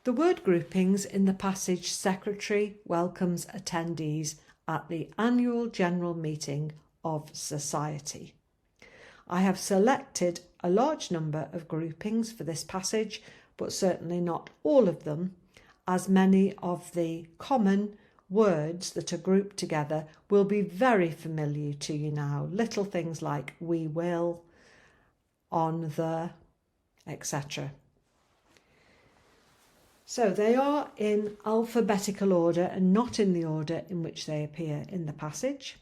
The word groupings in the passage Secretary welcomes attendees at the annual general meeting of society. I have selected a large number of groupings for this passage, but certainly not all of them, as many of the common words that are grouped together will be very familiar to you now. Little things like we will, on the, etc. So they are in alphabetical order and not in the order in which they appear in the passage.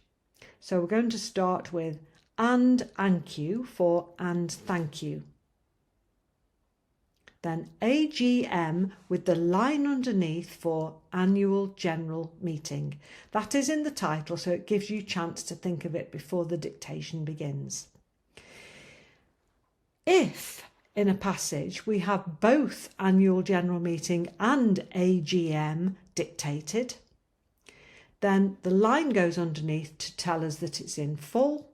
So we're going to start with and you for and thank you. Then AGM with the line underneath for annual general meeting. That is in the title, so it gives you a chance to think of it before the dictation begins. If in a passage we have both annual general meeting and AGM dictated, then the line goes underneath to tell us that it's in full,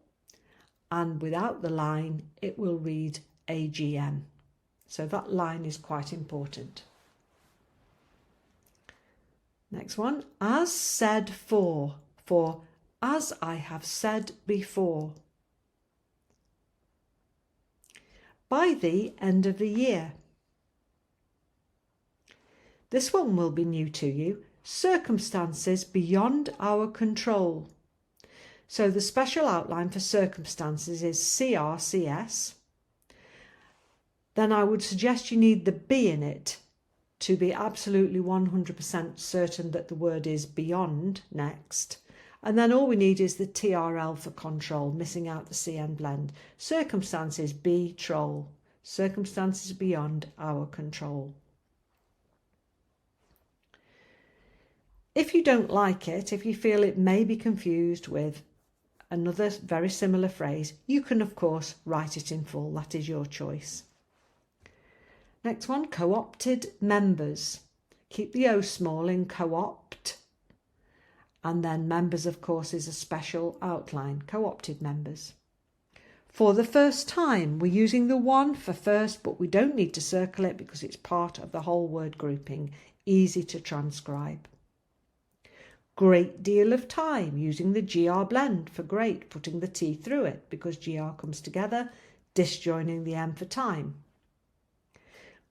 and without the line it will read AGM. So that line is quite important. Next one, as said for as I have said before. By the end of the year. This one will be new to you. Circumstances beyond our control. So the special outline for circumstances is CRCS. Then I would suggest you need the B in it to be absolutely 100% certain that the word is beyond next. And then all we need is the TRL for control, missing out the CN blend. Circumstances be troll. Circumstances beyond our control. If you don't like it, if you feel it may be confused with another very similar phrase, you can of course write it in full. That is your choice. Next one, co-opted members. Keep the O small in co-opt. And then members, of course, is a special outline, co-opted members. For the first time, we're using the one for first, but we don't need to circle it because it's part of the whole word grouping. Easy to transcribe. Great deal of time, using the GR blend for great, putting the T through it because GR comes together, disjoining the M for time.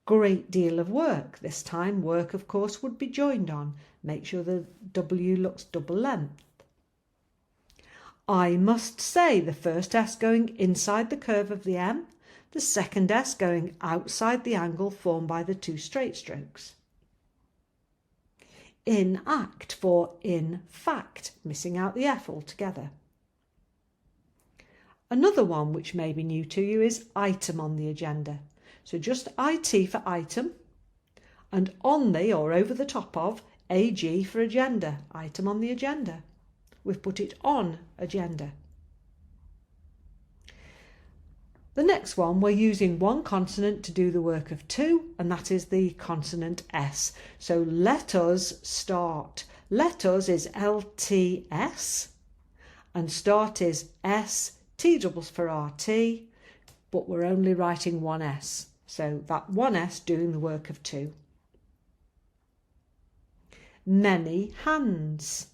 Great deal of work. This time work, of course, would be joined on. Make sure the W looks double length. I must say the first S going inside the curve of the M, the second S going outside the angle formed by the two straight strokes. In act for in fact, missing out the F altogether. Another one which may be new to you is item on the agenda. So just IT for item and on the or over the top of AG for agenda, item on the agenda. We've put it on agenda. The next one, we're using one consonant to do the work of two, and that is the consonant S. So let us start. Let us is LTS and start is S, T doubles for RT, but we're only writing one S. So that one S doing the work of two. Many hands.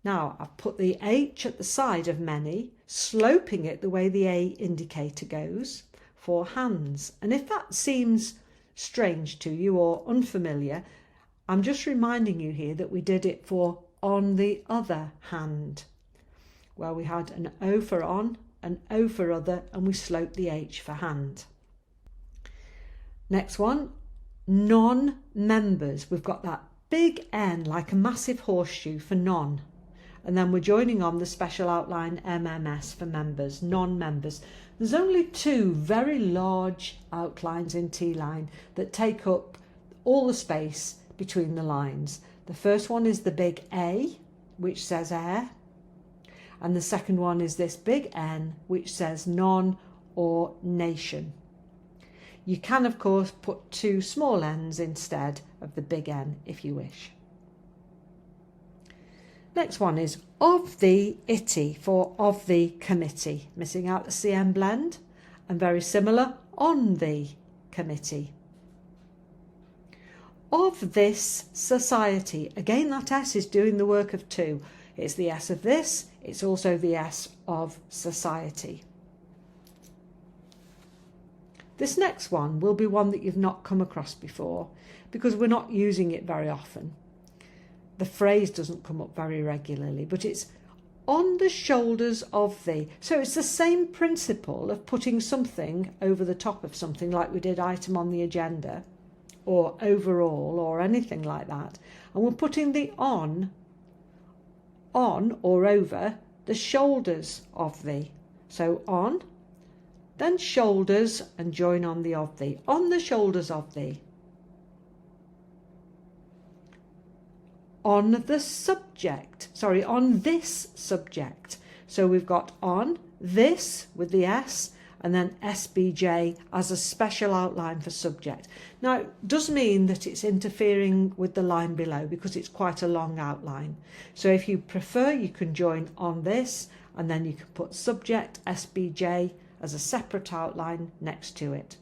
Now I've put the H at the side of many, sloping it the way the A indicator goes for hands. And if that seems strange to you or unfamiliar, I'm just reminding you here that we did it for on the other hand, where we had an O for on, an O for other, and we sloped the H for hand. Next one, non-members. We've got that big N like a massive horseshoe for non. And then we're joining on the special outline MMS for members, non-members. There's only two very large outlines in T-line that take up all the space between the lines. The first one is the big A, which says air. And the second one is this big N, which says non or nation. You can, of course, put two small n's instead of the big N if you wish. Next one is of the ITI for of the committee, missing out the CM blend, and very similar, on the committee. of this society. Again, that S is doing the work of two. It's the S of this, it's also the S of society. This next one will be one that you've not come across before because we're not using it very often. The phrase doesn't come up very regularly, but it's on the shoulders of thee. So it's the same principle of putting something over the top of something, like we did item on the agenda or overall or anything like that. And we're putting the on or over the shoulders of thee. So on, then shoulders, and join on the of thee. On the shoulders of thee. On the subject, sorry, on this subject. So we've got on, this with the S, and then SBJ as a special outline for subject. Now, it does mean that it's interfering with the line below because it's quite a long outline. So if you prefer, you can join on this, and then you can put subject, SBJ, as a separate outline next to it.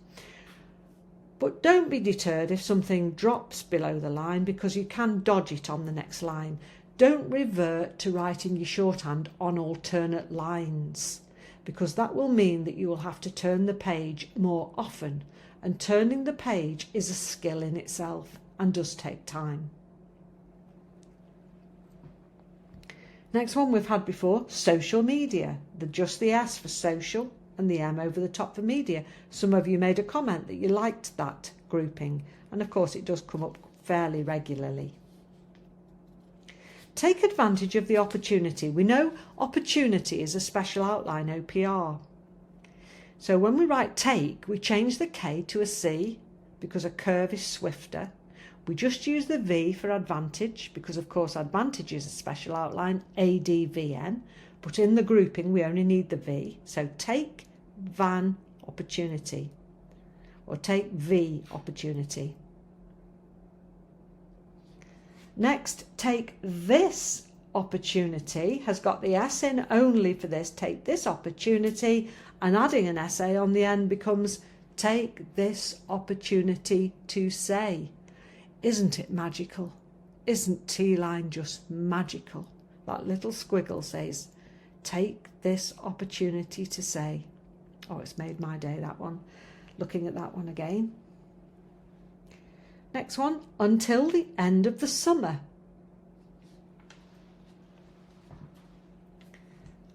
But don't be deterred if something drops below the line because you can dodge it on the next line. Don't revert to writing your shorthand on alternate lines because that will mean that you will have to turn the page more often, and turning the page is a skill in itself and does take time. Next one we've had before, social media. Just the S for social and the M over the top for media. Some of you made a comment that you liked that grouping, and of course it does come up fairly regularly. Take advantage of the opportunity. We know opportunity is a special outline, OPR. So when we write take, we change the K to a C because a curve is swifter. We just use the V for advantage because of course advantage is a special outline, ADVN, but in the grouping we only need the V. So take van opportunity or take V opportunity. Next, take this opportunity has got the S in only for this. Take this opportunity, and adding an SA on the end becomes take this opportunity to say. Isn't it magical? Isn't T-line just magical? That little squiggle says, take this opportunity to say. Oh, it's made my day, that one. Looking at that one again. Next one, until the end of the summer.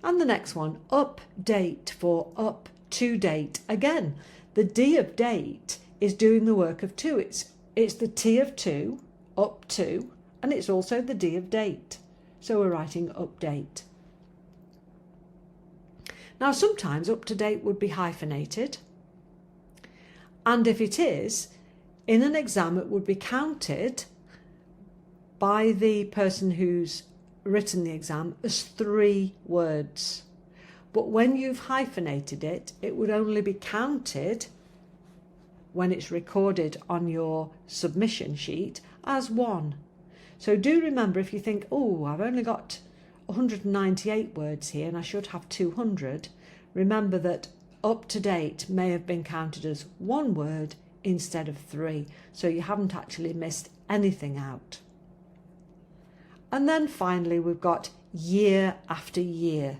And the next one, update for up to date. Again, the D of date is doing the work of two. It's the T of two, up to, and it's also the D of date. So we're writing update. Now sometimes up to date would be hyphenated. And if it is, in an exam it would be counted by the person who's written the exam as 3 words. But when you've hyphenated it, it would only be counted when it's recorded on your submission sheet as 1. So do remember, if you think, oh, I've only got 198 words here and I should have 200, remember that up to date may have been counted as 1 word instead of 3, so you haven't actually missed anything out. And then finally we've got year after year.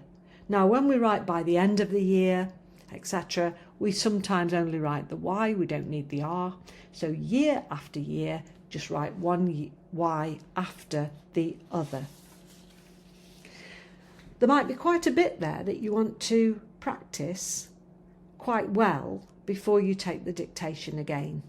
Now when we write by the end of the year, etc., we sometimes only write the Y, we don't need the R. So year after year, just write one Y after the other. There might be quite a bit there that you want to practice quite well before you take the dictation again.